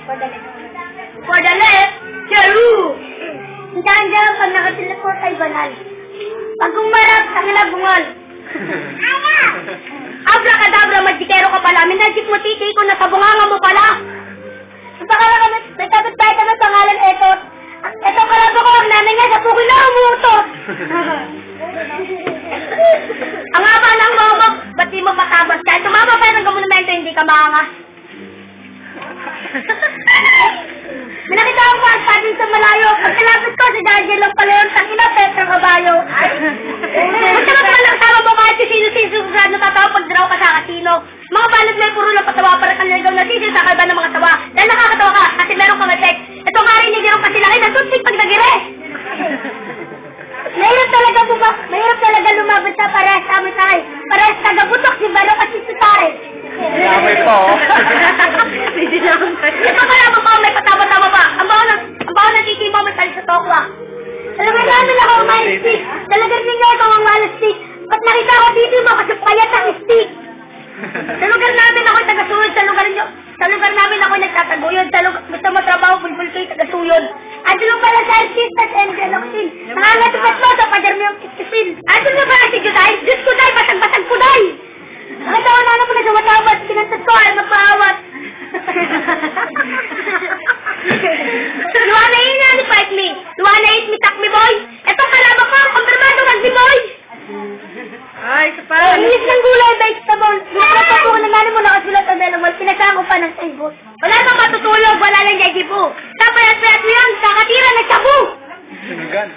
For the left, Cheru! Diyan pag nakatileport ay banal. Pag umarap, tangina bungal. Abracadabra, magdikero ka pala. Minajik mo titi ko na sa bunganga mo pala. Napakala kami, may tapit tayo kami pangalan etot. Eto kalabo ko, ang nanay nga sa pukin na umutot. Ang haba ng momok, ba't di mo matabas? Kahit tumama pa ng gamunamento, hindi ka maangas. May nakita akong pagpatin sa malayo. Pagkalapit ko, si Daniel lang pala yung tangina, Petra Kabayo. Magsagot mo lang sama mo kahit si sino-sino susunod na tatawa pag draw ka sa kasino. Mga balad may puro lang patawa para kang naligaw na sisil sa kalba ng mga tawa. Dahil nakakatawa ka kasi meron kang effect. Ito nga rin hindi rin kasi laki ng tutsik pag nagire. Mahirap talaga lumabot sa parehas kami tayo. Parehas tagabutok si Baro at si Sutare. Damay pa, oh. Hindi na ako. Ito ka lang mo may patama-tama pa. Ang baho ng titi mo may tali sa tokwa. Talaga namin ako ang stick. Talaga rin nga ikaw ang stick. Ba't nakita ko titi mo kasi payat ang stick. Sa lugar namin ako'y taga-suyod. Sa lugar namin ako'y nagtataguyod. Gusto mo trabaho, bulbul kayo taga-suyod. Ando lang pala sa artistas and galaxin. Nangangatupat mo sa pader mo yung kiskisin. Ando nga pala si Juday. Diyos ko day, basag-basag ko day. Nakatawa na mo na sa matawad. Pinantad ko ay magpaawat. Luwana yun na ni Fight Me. Luwana eat me, tak me boy. Etong kalaba ko, kumpirmado rugby boy. Ay, sa parang... Inis ng gulay, vegetable. Nakapag ko na nanin mo nakasulat ang melamol. Pinasama ko pa ng saibot. Wala nang matutulog, wala nang jajibu. Kapayat-payat mo yan, kakatira, nagsabu. Sinigan.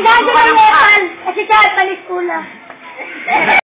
Dahil ng Nepal, kasi siya ay paniskula.